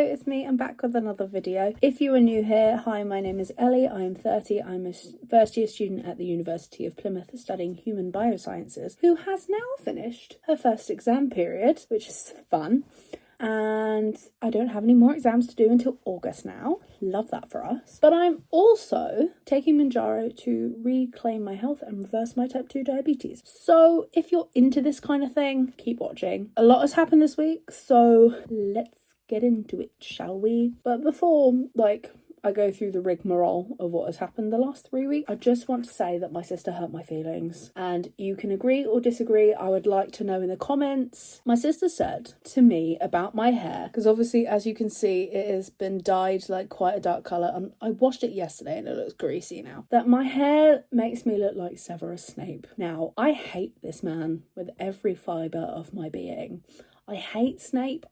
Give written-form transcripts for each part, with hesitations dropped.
it's me. I'm back with another video. If you are new here, hi, my name is Ellie. I am 30. I'm a first year student at the University of Plymouth studying human biosciences, who has now finished her first exam period, which is fun. And I don't have any more exams to do until August now. Love that for us. But I'm also taking mounjaro to reclaim my health and reverse my type 2 diabetes. So if you're into this kind of thing, keep watching. A lot has happened this week, so let's get into it, shall we? But before, I go through the rigmarole of what has happened the last 3 weeks, I just want to say that my sister hurt my feelings. And you can agree or disagree. I would like to know in the comments. My sister said to me about my hair, because obviously, as you can see, it has been dyed quite a dark colour. And I washed it yesterday and it looks greasy now. That my hair makes me look like Severus Snape. Now, I hate this man with every fibre of my being. I hate Snape.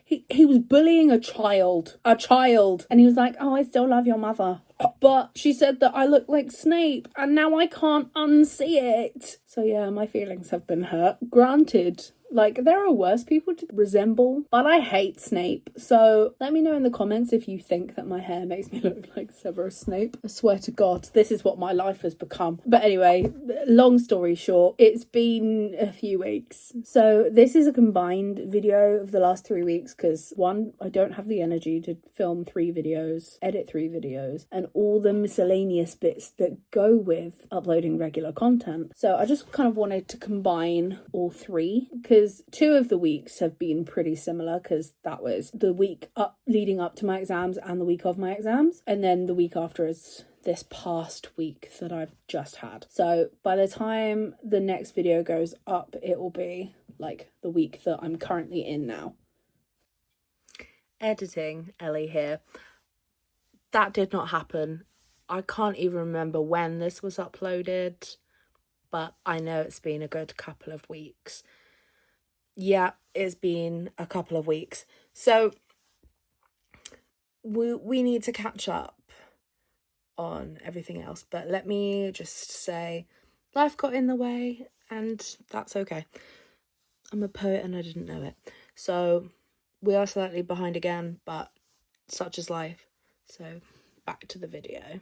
He was bullying a child. And he was like, oh, I still love your mother. But she said that I look like Snape and now I can't unsee it. So yeah, my feelings have been hurt. Granted, there are worse people to resemble, but I hate Snape. So let me know in the comments if you think that my hair makes me look like Severus Snape. I swear to God, this is what my life has become. But anyway, long story short, it's been a few weeks. So this is a combined video of the last 3 weeks because, one, I don't have the energy to film 3 videos, edit 3 videos, and all the miscellaneous bits that go with uploading regular content. So I just kind of wanted to combine all 3 because 2 of the weeks have been pretty similar, because that was the week leading up to my exams and the week of my exams, and then the week after is this past week that I've just had. So by the time the next video goes up, it will be the week that I'm currently in now. Editing, Ellie here. That did not happen. I can't even remember when this was uploaded, but I know it's been a good couple of weeks. Yeah, it's been a couple of weeks. So we need to catch up on everything else. But let me just say, life got in the way and that's okay. I'm a poet and I didn't know it. So we are slightly behind again, but such is life. So back to the video.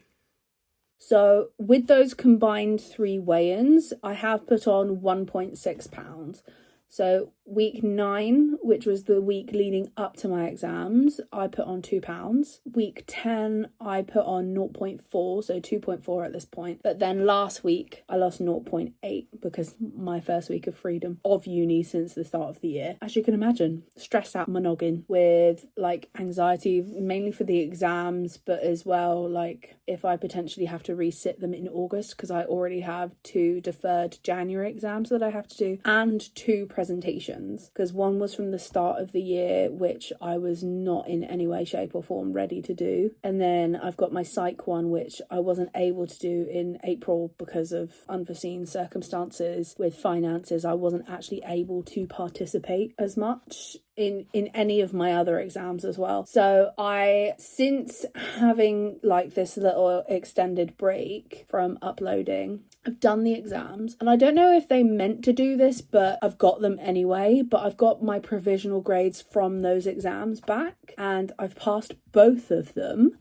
So with those combined 3 weigh-ins, I have put on 1.6 pounds. So week 9, which was the week leading up to my exams, I put on 2 pounds. Week 10, I put on 0.4, so 2.4 at this point. But then last week, I lost 0.8 because my first week of freedom of uni since the start of the year. As you can imagine, stressed out my noggin with anxiety, mainly for the exams, but as well, if I potentially have to resit them in August, because I already have 2 deferred January exams that I have to do, and 2 presentations, because one was from the start of the year, which I was not in any way, shape or form ready to do. And then I've got my psych one, which I wasn't able to do in April because of unforeseen circumstances with finances. I wasn't actually able to participate as much in any of my other exams as well. So since having this little extended break from uploading, I've done the exams, and I don't know if they meant to do this, but I've got them anyway. But I've got my provisional grades from those exams back, and I've passed both of them.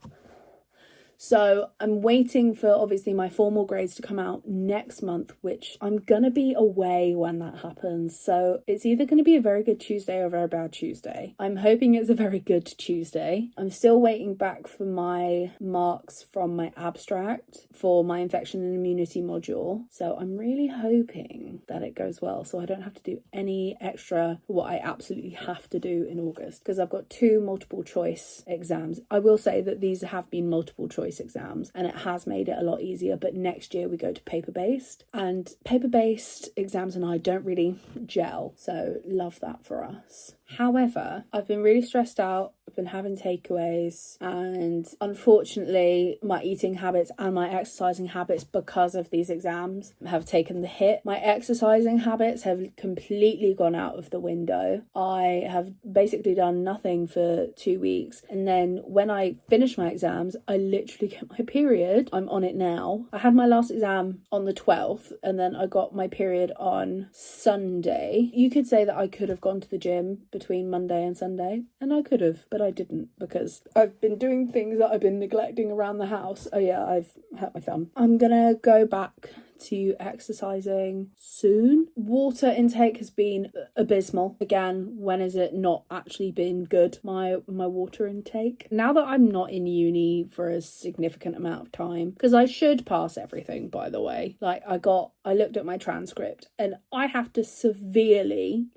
So I'm waiting for, obviously, my formal grades to come out next month, which I'm going to be away when that happens. So it's either going to be a very good Tuesday or a very bad Tuesday. I'm hoping it's a very good Tuesday. I'm still waiting back for my marks from my abstract for my infection and immunity module. So I'm really hoping that it goes well, so I don't have to do any extra what I absolutely have to do in August, because I've got 2 multiple choice exams. I will say that these have been multiple choice exams and it has made it a lot easier, but next year we go to paper-based, and paper-based exams and I don't really gel, so love that for us. However, I've been really stressed out. I've been having takeaways, and unfortunately my eating habits and my exercising habits, because of these exams, have taken the hit. My exercising habits have completely gone out of the window. I have basically done nothing for 2 weeks, and then when I finish my exams, I literally actually get my period. I'm on it now. I had my last exam on the 12th and then I got my period on Sunday. You could say that I could have gone to the gym between Monday and Sunday, and I could have, but I didn't because I've been doing things that I've been neglecting around the house. Oh yeah, I've hurt my thumb. I'm gonna go back to exercising soon. Water intake has been abysmal. Again, when has it not actually been good? My water intake. Now that I'm not in uni for a significant amount of time, because I should pass everything, by the way. Like I looked at my transcript and I have to severely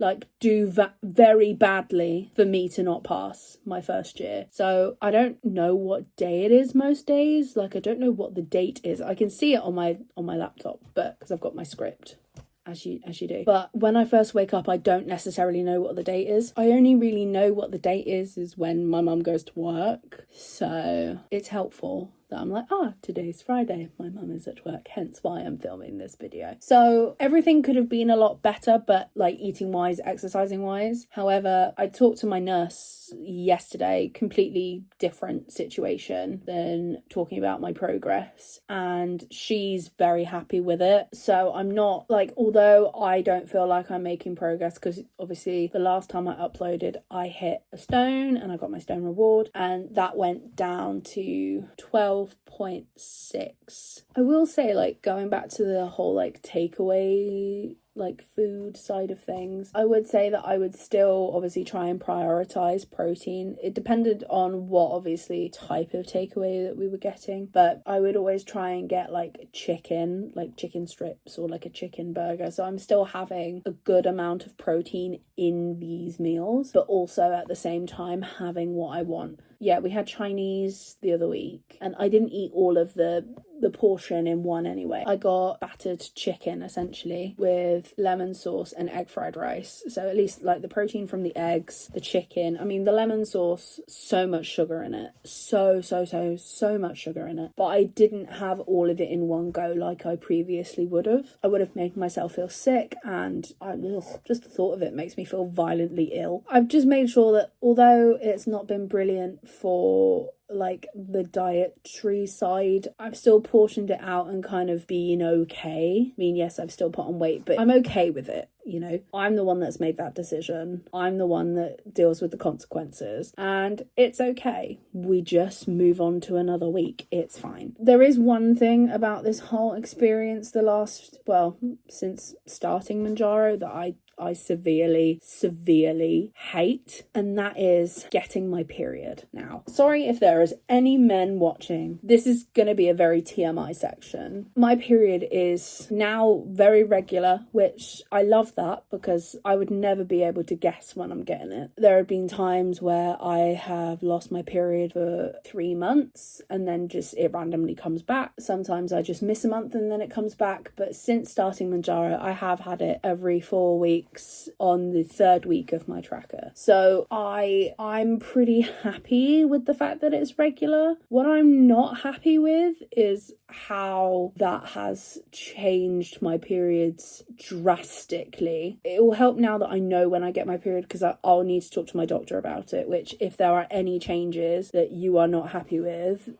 do very badly for me to not pass my first year. So I don't know what day it is most days. I don't know what the date is. I can see it on my laptop, but because I've got my script, as you do. But when I first wake up, I don't necessarily know what the date is. I only really know what the date is when my mum goes to work. So it's helpful that I'm like, today's Friday, my mum is at work, hence why I'm filming this video. So everything could have been a lot better, but eating wise, exercising wise. However, I talked to my nurse yesterday, completely different situation than talking about my progress, and she's very happy with it. So I'm not although I don't feel like I'm making progress, because obviously the last time I uploaded I hit a stone and I got my stone reward, and that went down to 12.6. I will say, going back to the whole takeaway food side of things, I would say that I would still obviously try and prioritize protein. It depended on what obviously type of takeaway that we were getting, but I would always try and get chicken strips or a chicken burger, so I'm still having a good amount of protein in these meals, but also at the same time having what I want. Yeah, we had Chinese the other week and I didn't eat all of the portion in one anyway. I got battered chicken essentially with lemon sauce and egg fried rice. So at least the protein from the eggs, the chicken. I mean, the lemon sauce, so much sugar in it. So much sugar in it. But I didn't have all of it in one go like I previously would have. I would have made myself feel sick, and just the thought of it makes me feel violently ill. I've just made sure that although it's not been brilliant for the dietary side, I've still portioned it out and kind of been okay. I mean, yes, I've still put on weight, but I'm okay with it. I'm the one that's made that decision. I'm the one that deals with the consequences, and it's okay. We just move on to another week. It's fine. There is one thing about this whole experience since starting mounjaro that I severely hate, and that is getting my period. Now, sorry if there is any men watching. This is going to be a very TMI section. My period is now very regular, which I love that because I would never be able to guess when I'm getting it. There have been times where I have lost my period for 3 months and then just it randomly comes back. Sometimes I just miss a month and then it comes back, but since starting mounjaro, I have had it every 4 weeks on the 3rd week of my tracker. So I'm pretty happy with the fact that it's regular. What I'm not happy with is how that has changed my periods drastically. It will help now that I know when I get my period, because I'll need to talk to my doctor about it, which if there are any changes that you are not happy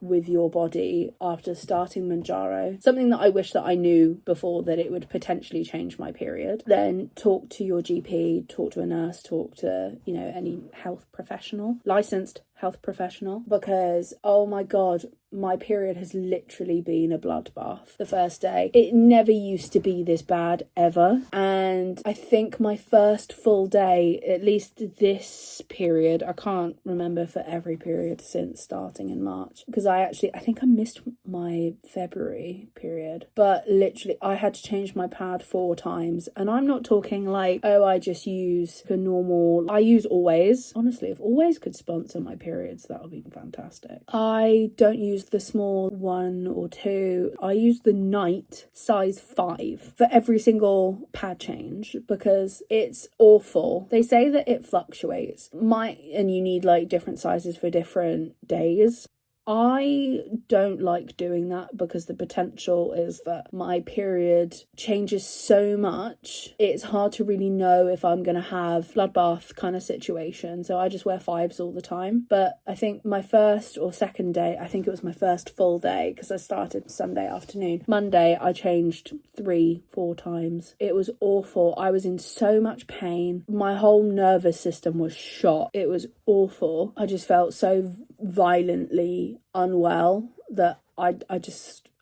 with your body after starting mounjaro, something that I wish that I knew before, that it would potentially change my period, then talk to your GP, talk to a nurse, talk to any health professional, licensed health professional, because oh my god, my period has literally been a bloodbath the first day. It never used to be this bad ever, and I think my first full day, at least this period, I can't remember for every period since starting in March, because I think I missed my February period, but literally I had to change my pad 4 times, and I'm not talking I just use a normal, I use Always. Honestly, if Always could sponsor my periods, that would be fantastic. I don't use the small 1 or 2. I use the Night size 5 for every single pad change because it's awful. They say that it fluctuates. And you need different sizes for different days. I don't like doing that because the potential is that my period changes so much. It's hard to really know if I'm going to have bloodbath kind of situation. So I just wear 5s all the time. But I think my first or second day, I think it was my first full day because I started Sunday afternoon. Monday, I changed 3-4 times. It was awful. I was in so much pain. My whole nervous system was shot. It was awful. I just felt so violently unwell that I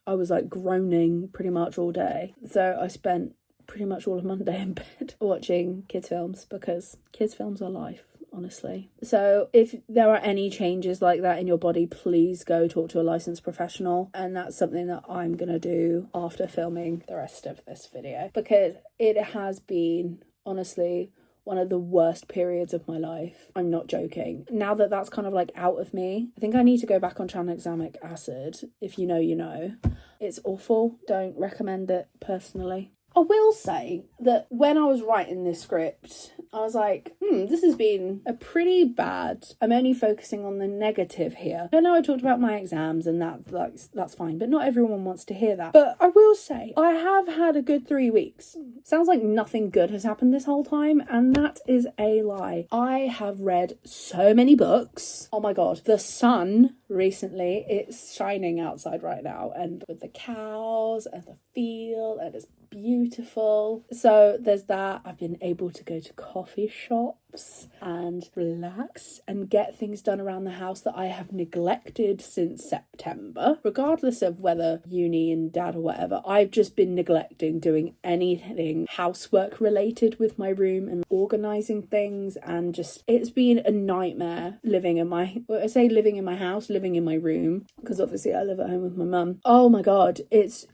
was like groaning pretty much all day. So I spent pretty much all of Monday in bed watching kids films because kids films are life, honestly. So if there are any changes like that in your body, please go talk to a licensed professional, and that's something that I'm gonna do after filming the rest of this video, because it has been, honestly, one of the worst periods of my life. I'm not joking. Now that that's kind of like out of me, I think I need to go back on tranexamic acid. If you know, you know. It's awful. Don't recommend it personally. I will say that when I was writing this script, I was like, this has been a pretty bad. I'm only focusing on the negative here. I know I talked about my exams and that's fine, but not everyone wants to hear that. But I will say, I have had a good 3 weeks. Sounds like nothing good has happened this whole time, and that is a lie. I have read so many books. Oh my god, the sun recently, it's shining outside right now, and with the cows and the field, and it's beautiful. So there's that. I've been able to go to coffee shops and relax and get things done around the house that I have neglected since September. Regardless of whether uni and dad or whatever, I've just been neglecting doing anything housework related with my room and organising things, and just it's been a nightmare living in my house, living in my room, because obviously I live at home with my mum. Oh my god, it's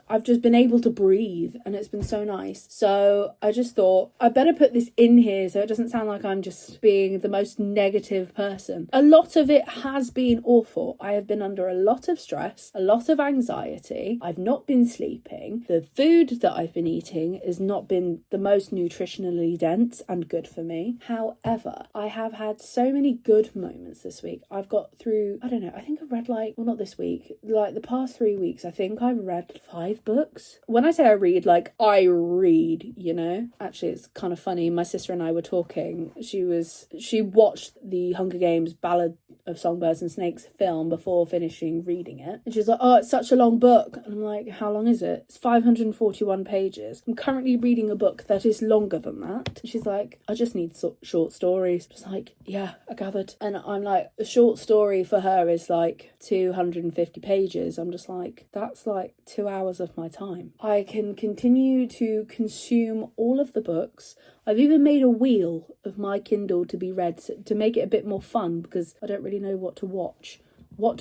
I've just been able to breathe, and it's been so nice. So I just thought I better put this in here so it doesn't sound like I'm just being the most negative person. A lot of it has been awful. I have been under a lot of stress, a lot of anxiety. I've not been sleeping. The food that I've been eating has not been the most nutritionally dense and good for me. However, I have had so many good moments this week. I've got through, I don't know, I think I've read not this week, like the past 3 weeks, I think I've read 5 books. When I say I read, like I read, you know. Actually, it's kind of funny. My sister and I were talking. She watched the Hunger Games Ballad of Songbirds and Snakes film before finishing reading it. And she's like, oh, it's such a long book. And I'm like, how long is it? It's 541 pages. I'm currently reading a book that is longer than that. And she's like, I just need short stories. Just like, yeah, I gathered. And I'm like, a short story for her is like 250 pages. I'm just like, that's like 2 hours of my time. I can continue to consume all of the books. I've even made a wheel of my Kindle to be read to make it a bit more fun, because I don't really know what to watch, what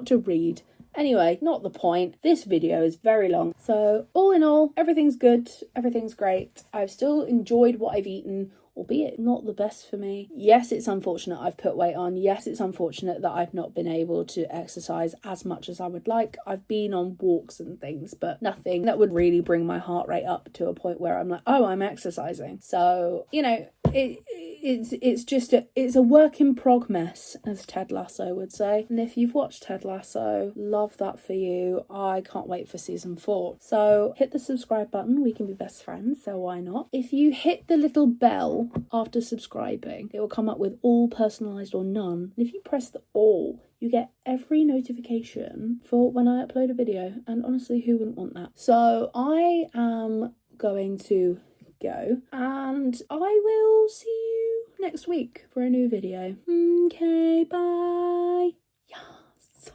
to read. Anyway, not the point. This video is very long. So all in all, everything's good. Everything's great. I've still enjoyed what I've eaten, albeit not the best for me. Yes, it's unfortunate I've put weight on. Yes, it's unfortunate that I've not been able to exercise as much as I would like. I've been on walks and things, but nothing that would really bring my heart rate up to a point where I'm like, oh, I'm exercising. So, you know, it's a work in progress, as Ted Lasso would say. And if you've watched Ted Lasso, love that for you. I can't wait for season 4. So hit the subscribe button. We can be best friends, so why not? If you hit the little bell after subscribing, it will come up with all, personalised or none. And if you press the all, you get every notification for when I upload a video. And honestly, who wouldn't want that? So I am going to go, and I will see you next week for a new video. Okay, bye. Yes.